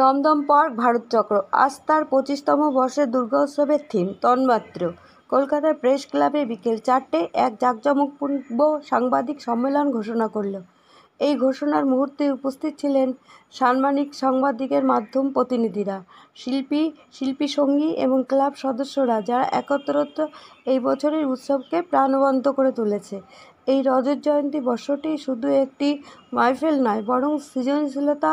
Dumdum park ভারতচক্র আজ তার 25তম বর্ষের দুর্গোৎসবের থিম তন্মাত্র। কলকাতার প্রেস ক্লাবে বিকেল 4টে এক জাঁকজমকপূর্ণ সাংবাদিক সম্মেলন ঘোষণা করল। এই ঘোষণার মুহূর্তে উপস্থিত ছিলেন সাম্মানিক সাংবাদিকের মাধ্যম প্রতিনিধিরা, শিল্পী সঙ্গী এবং ক্লাব সদস্যরা, যারা একত্রত এই বছরের উৎসবকে প্রাণবন্ত করে তুলেছে। এই রজত জয়ন্তী বর্ষটি শুধু একটি মাহফিল নয়, বরং সৃজনশীলতা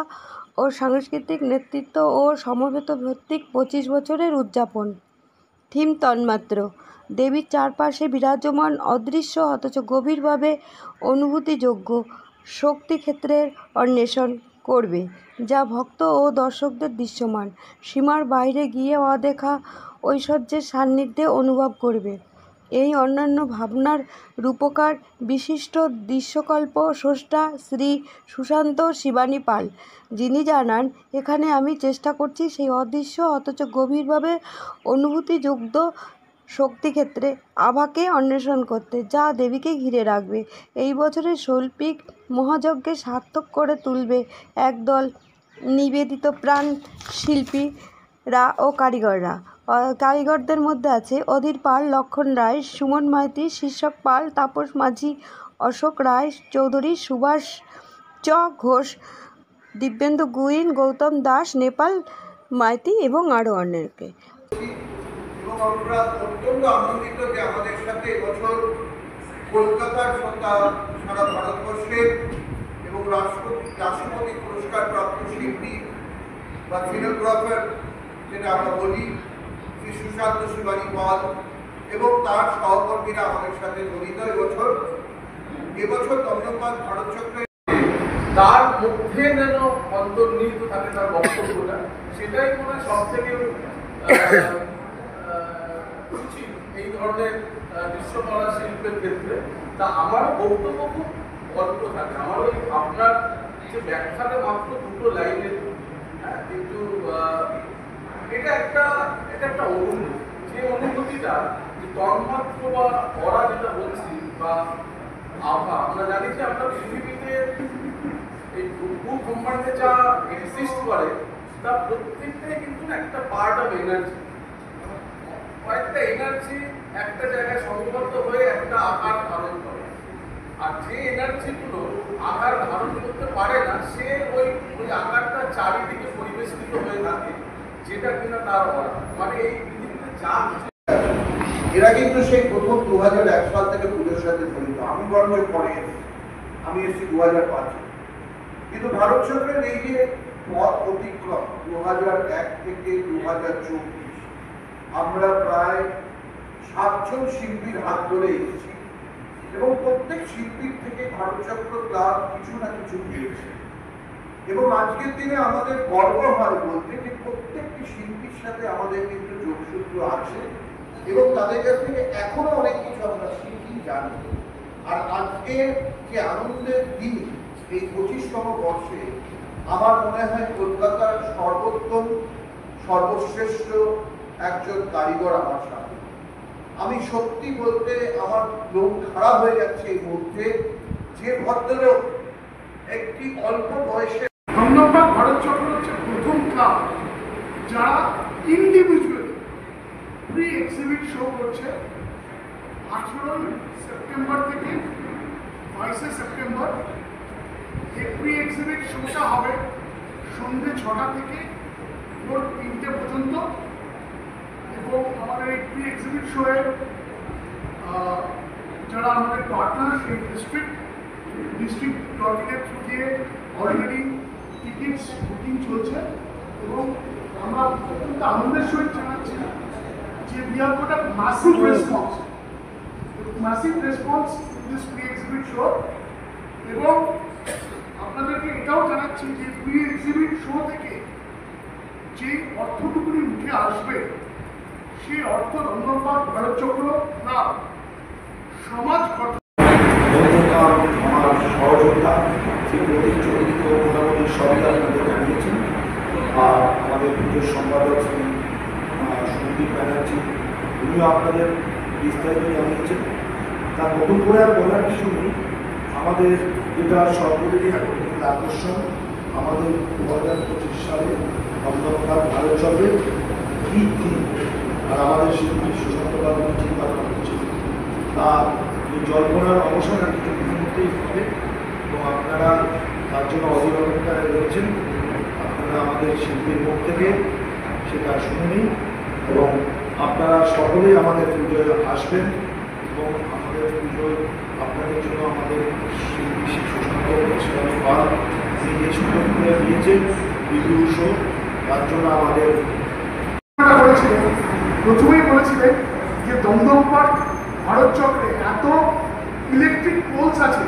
ও সাংস্কৃতিক নেতৃত্ব ও সমবেত ভিত্তিক 25 বছরের উদযাপন। থিম তন্মাত্র। দেবীর চারপাশে বিরাজমান অদৃশ্য অথচ গভীরভাবে অনুভূতিযোগ্য শক্তিক্ষেত্রের অন্বেষণ করবে, যা ভক্ত ও দর্শকদের দৃশ্যমান সীমার বাইরে গিয়ে অদেখা ঐশ্বর্যের সান্নিধ্যে অনুভব করবে। এই অনন্য ভাবনার রূপকার বিশিষ্ট দৃশ্যকল্প স্রষ্টা শ্রী সুশান্ত শিবানী পাল, যিনি জানান, এখানে আমি চেষ্টা করছি সেই অদৃশ্য অথচ গভীরভাবে অনুভূতিযুক্ত শক্তিক্ষেত্রে আভাকে অন্বেষণ করতে, যা দেবীকে ঘিরে রাখবে। এই বছরের শৈল্পিক মহাযজ্ঞকে সার্থক করে তুলবে একদল নিবেদিতপ্রাণ শিল্পীরা ও কারিগররা। কারিগরদের মধ্যে আছে অধীর পাল, লক্ষণ রায়, সুমন মাইতি, শীর্ষক পাল, তাপস মাঝি, অশোক রায় চৌধুরী, সুভাষ ঘোষ, দিব্যেন্দু গুইন, গৌতম দাস, নেপাল মাইতি এবং আরও অনেকে। এবং আমরা অত্যন্ত আনন্দিত যে আমাদের সাথে এবছর কলকাতার সারা ভারতবর্ষের এবং রাষ্ট্রপতি পুরস্কার প্রাপ্ত শিল্পী বা সিনেগ্রাফার, যেটা আমরা বলি, শ্রী সুশান্ত শিবানী পাল এবং তার সহকর্মীরা আমাদের সাথে জড়িত। এবছর দমদম পার্ক ভারতচক্রে তার মধ্যে যেন অন্তর্নিহিত থাকে তার বক্তব্যটা, সেটাই মনে হয় সব থেকে উচিত এই ধরনের দৃশ্যকলা শিল্পের ক্ষেত্রে। তা আমার বক্তব্য খুব অল্প থাকে, আমার ওই আপনার যে ব্যাখ্যাটা মাত্র 2টো লাইনের, কিন্তু এটা একটা অনুভূতি, যে অনুভূতিটা যে তন্মাত্র বা অরা যেটা বলছি বা আভা, আমরা জানি যে আমরা পৃথিবীতে এই ভূখণ্ডে যা এক্সিস্ট করে তা প্রত্যেকটাই কিন্তু একটা পার্ট অফ এনার্জি। কয়েকটা এনার্জি একটা জায়গায় সংবদ্ধ হয়ে একটা আকার ধারণ করে, আর যে এনার্জিগুলো আকার ধারণ করতে পারে না, সে ওই আকারটা চারিদিকে পরিবেষ্টিত হয়ে থাকে, যেটা কিনা তার মানে এই পৃথিবীতে যা এরা কিন্তু সেই প্রথম 2001 সাল থেকে পুজোর সাথে জড়িত। আমি বরঞ্চ পরে আমি এসেছি 2005-এ। কিন্তু ভারতচক্রের এই যে পথ অতিক্রম 2001 থেকে 2024, আমরা প্রায় 7 জন শিল্পীর হাত ধরে এসেছি এবং প্রত্যেক শিল্পীর থেকে ভারতচক্র ক্লাব কিছু না কিছু পেয়েছে। এবং আজকের দিনে আমাদের গর্ব হয় বলতে যে প্রত্যেকটি শিল্পীর সাথে আমাদের কিন্তু যোগসূত্র আছে এবং তাদের কাছ থেকে এখনো অনেক কিছু আমরা শিখি, জানি। আর আজকে যে আনন্দের দিন, এই 25তম বর্ষে, আমার মনে হয় কলকাতার সর্বোত্তম সর্বশ্রেষ্ঠ একজন কারিগর আমার সাথে। আমি সত্যি বলতে আমার লোক খারাপ হয়ে যাচ্ছে এই মুহূর্তে, যে ভদ্রলোক একটি অল্প বয়সে দমদম পার্ক ভারতচক্র হচ্ছে প্রথম ক্লাব যারা ইন্ডিভিজুয়ালি প্রি এক্সিবিট শো করছে। 18 সেপ্টেম্বর থেকে 22 সেপ্টেম্বর এই প্রি এক্সিবিট শোটা হবে সন্ধ্যে 6টা থেকে ভোর 3টে পর্যন্ত। এবং আমাদের এই প্রি এক্সিবিট শোয়ে যারা আমাদের পার্টনার, সেই ডিস্ট্রিক্ট ডটিংয়ের থ্রু দিয়ে অলরেডি টিকিটস বুকিং চলছে এবং আমরা অত্যন্ত আনন্দের সহিত জানাচ্ছি যে we have got a massive response in this pre-exhibit show। এবং আপনাদেরকে এটাও জানাচ্ছি যে pre-exhibit show থেকে যে অর্থটুকুনি উঠে আসবে, সেই অর্থ দমদম পার্ক ভারতচক্র ক্লাব সমাজ গঠন আমার সহযোগিতা সেই প্রতিযোগিত মোটামুটি সবই আপনাদের জানিয়েছেন। আর আমাদের পুজোর সম্পাদক শ্রী সন্দীপ ব্যানার্জি, উনিও আপনাদের বিস্তারিত জানিয়েছেন। তার নতুন করে আর বলার কিছু নেই। আমাদের যেটা সর্বদিকে আকর্ষণ, আমাদের 2025 সালে দমদমকার ভারত চক্রের কী থিম আর আমাদের শিল্পী সুশান্ত বাবু চিন্তা করছে তা এই জল্পনার অবসান আর কিছুদিনের মধ্যেই হবে এবং আপনারা তার জন্য অধীর অপেক্ষায় রয়েছেন। আপনারা আমাদের শিল্পীর মুখ থেকে সেটা শুনে নিন এবং আপনারা সকলেই আমাদের পুজোয় আসবেন এবং আমাদের পুজোয় আপনাদের জন্য আমাদের শিল্পী সুশান্ত পাল তিনি যে সুন্দর করে দিয়েছেন বিদ্যুৎ উৎসব তার জন্য আমাদের বলেছিলেন, প্রথমেই বলেছিলেন যে দমদম পার্ক ভারত চক্রে এত ইলেকট্রিক পোলস আছে,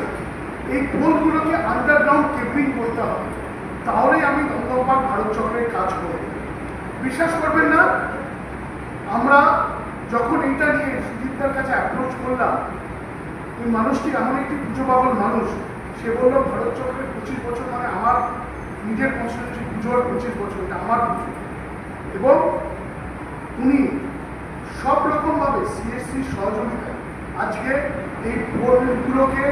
এই পোলগুলোকে আন্ডারগ্রাউন্ড কেবলিং করতে হবে, তাহলেই আমি দমদম পার্ক ভারত চক্রের কাজ করব। বিশ্বাস করবেন না, আমরা যখন এইটা নিয়ে সুজিতদার কাছে অ্যাপ্রোচ করলাম, ওই মানুষটি এমন একটি পুজো পাগল মানুষ, সে বলল ভারত চক্রের 25 বছর মানে আমার নিজের কনস্টিটিউশন পুজোর 25 বছর, এটা আমার পুজো। এবং উনি সব রকমভাবে সিএসসির সহযোগিতা আজকে এই পোলগুলোকে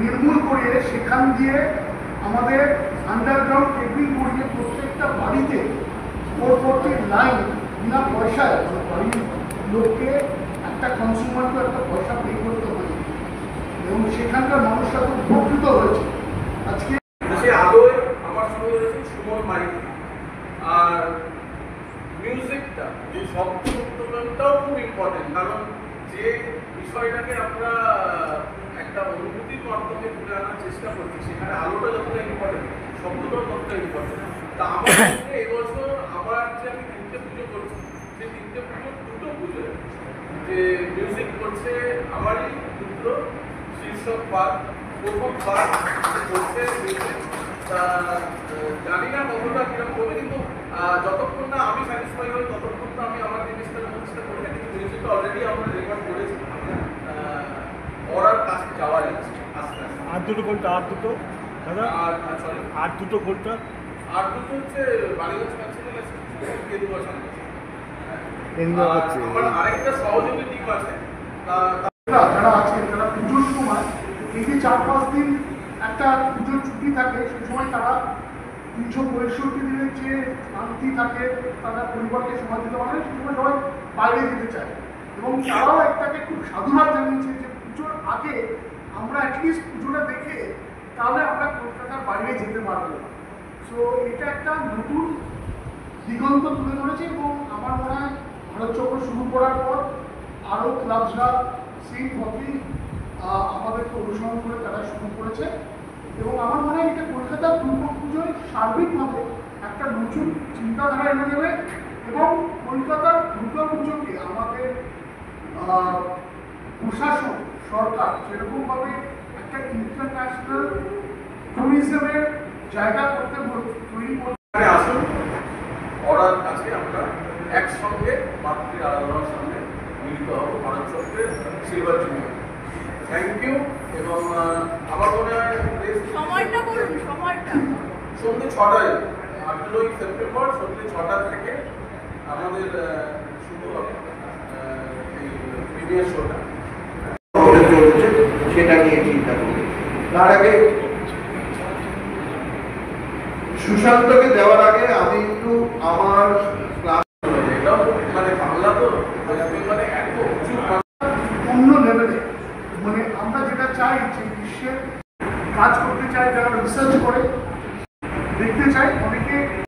নির্মূল করিয়ে সেখান দিয়ে আমাদের আন্ডারগ্রাউন্ড কেবলিং করিয়ে প্রত্যেকটা বাড়িতে 440 লাইন বিনা পয়সায় বাড়ির লোককে একটা কনজিউমারকে একটা পয়সা পে করতে হয় এবং সেখানকার মানুষরা খুব উপকৃত হয়েছে। আজকে সে আলোয় আমার সঙ্গে রয়েছে সুমন মাইক, আর মিউজিকটা যে শব্দ উত্তোলনটাও খুব ইম্পর্টেন্ট, কারণ যে বিষয়টাকে আমরা একটা অনুভূতির মাধ্যমে তুলে আনার চেষ্টা করছি সেখানে আলোটা যতটা ইম্পর্টেন্ট শব্দটাও ততটা ইম্পর্টেন্ট। তা আমার মধ্যে এবছর আবার যে আমি 3টে পুজো করছি, সেই 3টে পুজো 2টো পুজো যে মিউজিক করছে আমারই পুত্র শীর্ষক পাঠ, প্রথম পাঠ করছে মিউজিক। তা জানি না কতটা কিরকম করবে, কিন্তু যতক্ষণ না আমি স্যাটিসফাই হই ততক্ষণ তো আমি আমার জিনিসটা চেষ্টা করি না, কিন্তু মিউজিকটা অলরেডি আমরা রেকর্ড করেছি, ওরার কাছে যাওয়া যাচ্ছে আস্তে আস্তে। আর দুটো কোনটা? আর দুটো দাদা, সরি আর দুটো কোনটা? আর দুটো হচ্ছে বালিগঞ্জ কালচারাল কেন্দুয়া আমার আরেকটা সহযোগী টিম আছে যারা আছেন তারা পুজোর সময় এই যে 4-5 দিন একটা পুজোর ছুটি থাকে, সেই সময় তারা 365 দিনের যে শান্তি থাকে তারা পরিবারকে সময় দিতে পারে, সেই সময় সবাই বাইরে যেতে চায় এবং তারাও একটাকে খুব সাধুবাদ জানিয়েছে যে পুজোর আগে আমরা অ্যাটলিস্ট পুজোটা দেখে তাহলে আমরা কলকাতার বাইরে যেতে পারবো। সো এটা একটা নতুন দিগন্ত তুলে ধরেছে এবং আমার মনে হয় ভারত চক্র শুরু করার পর আরও ক্লাবসরা সেই পথেই আমাদেরকে অনুসরণ করে তারা শুরু করেছে এবং আমার মনে হয় এটা কলকাতার দুর্গাপুজোয় সার্বিকভাবে একটা নতুন চিন্তাধারা এনে দেবে এবং কলকাতার দুর্গাপুজোকে আমাদের প্রশাসন সরকার সেরকমভাবে একটা ইন্টারন্যাশনাল ট্যুরিজমের জায়গা করতে তৈরি করতে আসুন, ওরার কাছে আমরা একসঙ্গে মাতৃ আরাধনার সঙ্গে মিলিত হব ভারত চক্রের সিলভার জুবিলি। Thank you. এবং আমার মনে হয় সময়টা বলুন, সময়টা সন্ধ্যে 6টায় 8ই সেপ্টেম্বর সন্ধ্যে 6টা থেকে আমাদের শুরু হবে এই প্রিমিয়ার শোটা। চলছে সেটা নিয়ে চিন্তা করি। তার আগে সুশান্তকে দেওয়ার আগে আমি একটু আমার ক্লাস এটাও মানে বাংলা তো মানে এত উঁচু